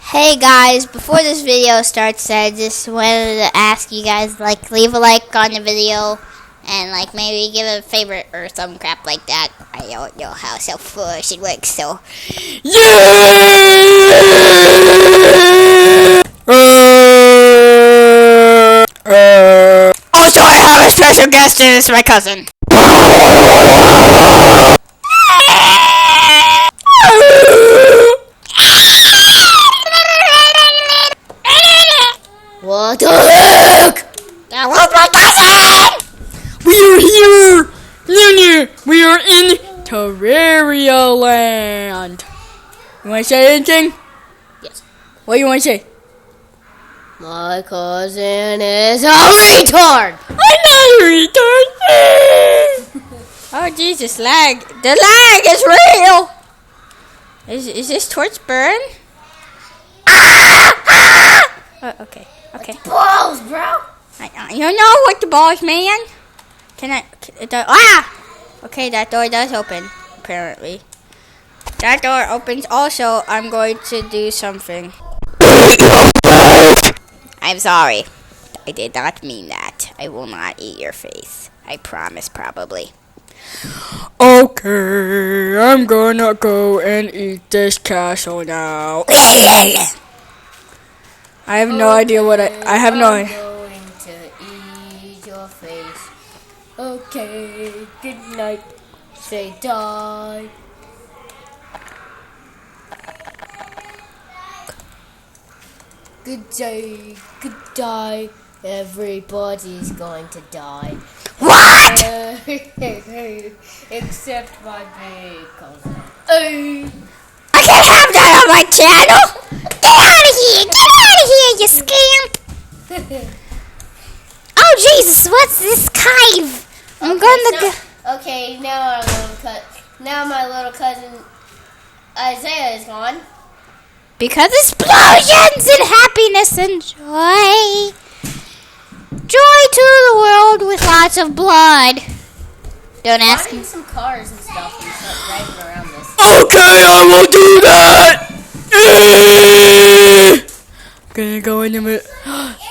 Hey guys, before this video starts, I just wanted to ask you guys, leave a like on the video, and, maybe give it a favorite or some crap like that. I don't know how so foolish it works, so... Yeah! Also, I have a special guest, and it's my cousin. What the heck? That was my cousin! We are here! Lunar! We are in Terraria Land! You wanna say anything? Yes. What do you wanna say? My cousin is a retard! I'm not a retard! Oh Jesus, lag. The lag is real! Is this torch burn? Oh, okay. Balls, bro! You know what the balls, man? Okay, that door does open, apparently. That door opens also. I'm going to do something. I'm sorry. I did not mean that. I will not eat your face. I promise, probably. Okay, I'm gonna go and eat this castle now. I have no idea what I have no idea. I'm going to eat your face. Okay, good night. Say die. Good day, good die. Everybody's going to die. What? Except my big cousin. I can't have that on my channel! Get out of here! Get out of here, you scamp! Oh Jesus, what's this cave? I'm gonna go. Okay, now my little cousin Isaiah is gone. Because explosions and happiness and joy. Joy to the world with lots of blood. Don't ask me. Finding some cars and stuff and start driving around this. Okay, I will do that! Gonna go in the middle.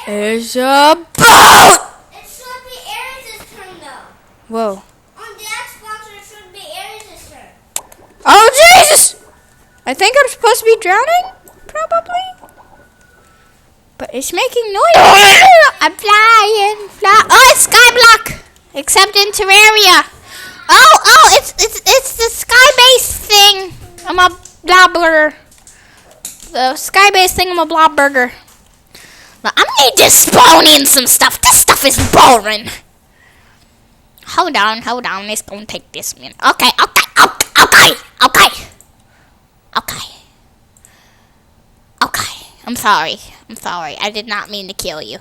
There's a boat! It should be Aries' turn though. Whoa. On the Xbox it should be Aries' turn. Oh Jesus! I think I'm supposed to be drowning? Probably. But it's making noise. I'm flying. Oh, it's Skyblock. Except in Terraria. Oh, it's the sky-based thing. I'm a blobber. The sky-based thing. I'm a blob burger. Well, I need to spawn in some stuff. This stuff is boring. Hold on. It's gonna take this minute. Okay. I'm sorry. I did not mean to kill you.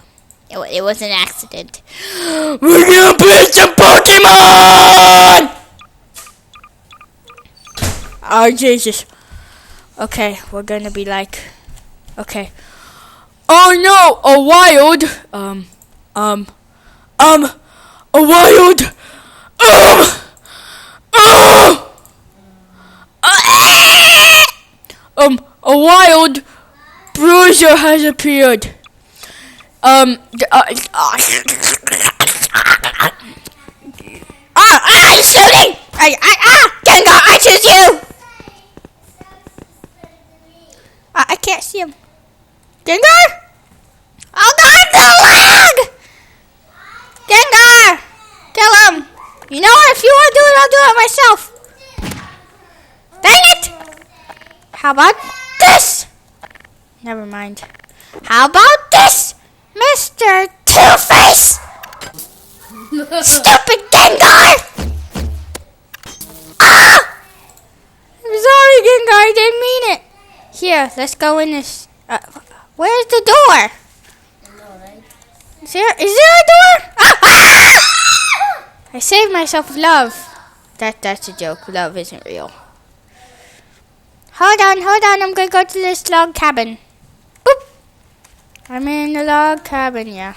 It was an accident. We're gonna play some Pokemon! Oh Jesus. Okay, we're gonna be okay. Oh no, a wild, a wild bruiser has appeared. He's shooting! Gengar, I choose you! I can't see him. Gengar? Oh God, the lag! Gengar! Kill him! You know what? If you want to do it, I'll do it myself. Dang it! How about this? Never mind. How about this, Mr. Two-Face? Stupid Gengar! I'm sorry, Gengar. I didn't mean it. Here, let's go in this. Where's the door? Is there a door? I saved myself with love. That's a joke. Love isn't real. Hold on. I'm gonna go to this log cabin. Boop. I'm in the log cabin, yeah.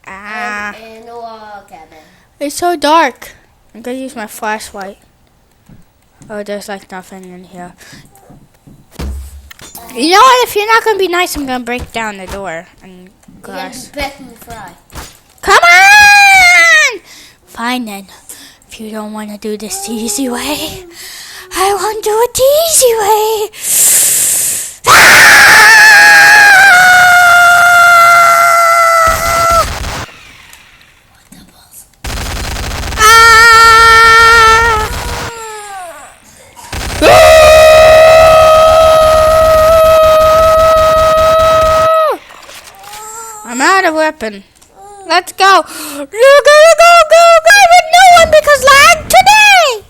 I'm in the log cabin. It's so dark. I'm gonna use my flashlight. Oh, there's nothing in here. You know what? If you're not gonna be nice, I'm gonna break down the door and glass. Beck me fry. Come on! Fine then. If you don't want to do this the easy way, I won't do it the easy way. I'm out of weapon. Let's go. Go, go, go, go, go with no one because lag today.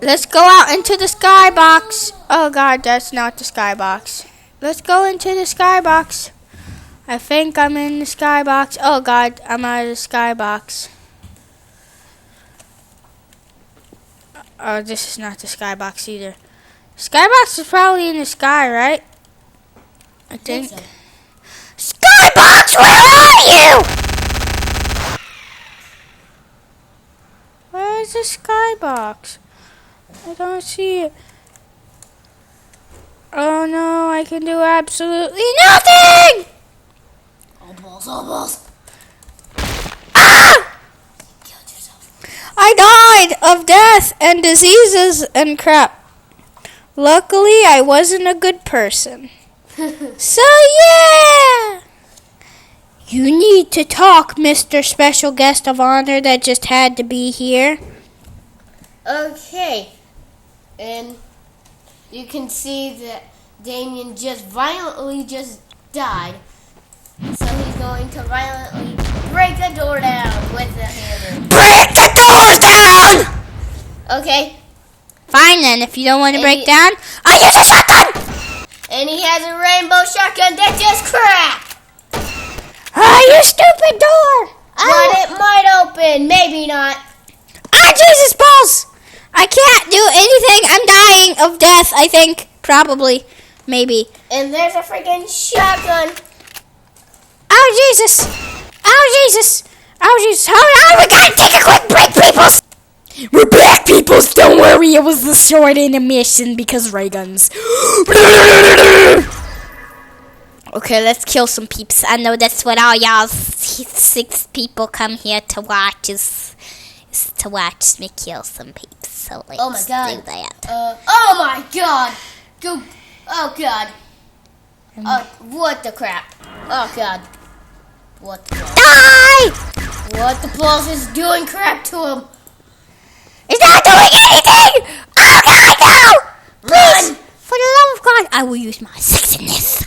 Let's go out into the skybox. Oh God, that's not the skybox. Let's go into the skybox. I think I'm in the skybox. Oh God, I'm out of the skybox. Oh, this is not the skybox either. Skybox is probably in the sky, right? I think. So. Skybox, where are you? Where is the skybox? I don't see it. Oh no, I can do absolutely nothing! Oh balls. Ah! Killed yourself. I died of death and diseases and crap. Luckily, I wasn't a good person. So yeah! You need to talk, Mr. Special Guest of Honor that just had to be here. Okay. And you can see that Damien just violently died. So he's going to violently break the door down with the hammer. Break the doors down! Okay. Fine then, if you don't want to And break he- down, I'll use a shotgun! And he has a rainbow shotgun that just cracked. Ah, you stupid door! But it might open. Maybe not. Ah, Jesus balls! I can't do anything. I'm dying of death, I think. Probably. Maybe. And there's a freaking shotgun. Oh, Jesus! Oh, Jesus! Oh, Jesus! Oh, we gotta take a quick break, peoples! We're back, peoples. Don't worry, it was a short intermission because ray guns. Okay, let's kill some peeps. I know that's what all y'all 6 people come here to watch is to watch me kill some peeps. So let's Oh my God. do that. Oh my God. Go. Oh God. What the crap? Oh God. What the balls? Die! What the balls is doing crap to him? He's not doing anything! Oh God, no! Please, Run. for the love of God, I will use my sexiness.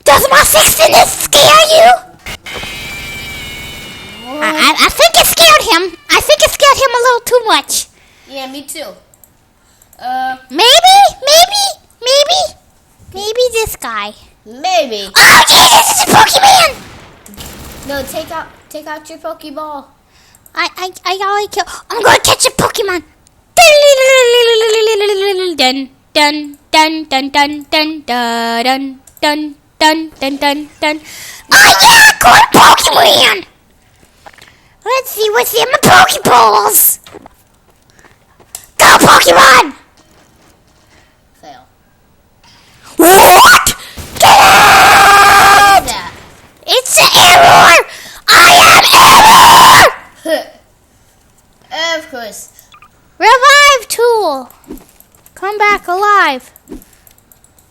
Does my sexiness scare you? I think it scared him. I think it scared him a little too much. Yeah, me too. Maybe this guy. Maybe. Oh Jesus, it's a Pokemon! No, take out your Pokeball. I already kill. I'm gonna catch a Pokemon. Dun dun dun dun dun dun dun dun dun dun dun dun. Oh yeah, cool Pokemon. Let's see what's in my Pokeballs. Go Pokemon! Fail. What? Get What out! is that? It's an error. I am error. Of course. Revive tool. Come back alive.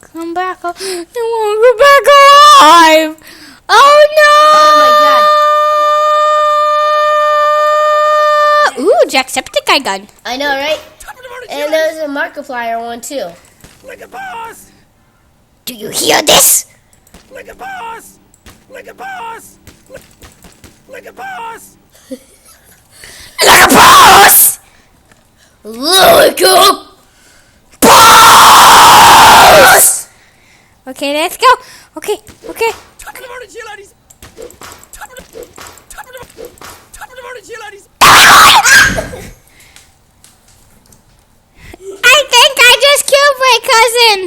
Come back. I won't go back alive. Oh no! Oh Ooh, Jacksepticeye gun. I know, right? And there's a Markiplier one too. Like a boss! Do you hear this? Like a boss! Like a boss! Like a boss! Like a boss! Look up! Boss! Okay, let's go. Okay. Top of the morning, cheer ladies! Top of the morning, cheer ladies! I think I just killed my cousin.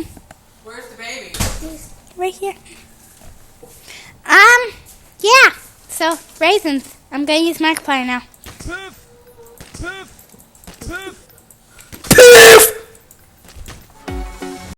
Where's the baby? Right here. Yeah. So, raisins. I'm gonna use Markiplier now. Poof! Poof! Poof! Poof!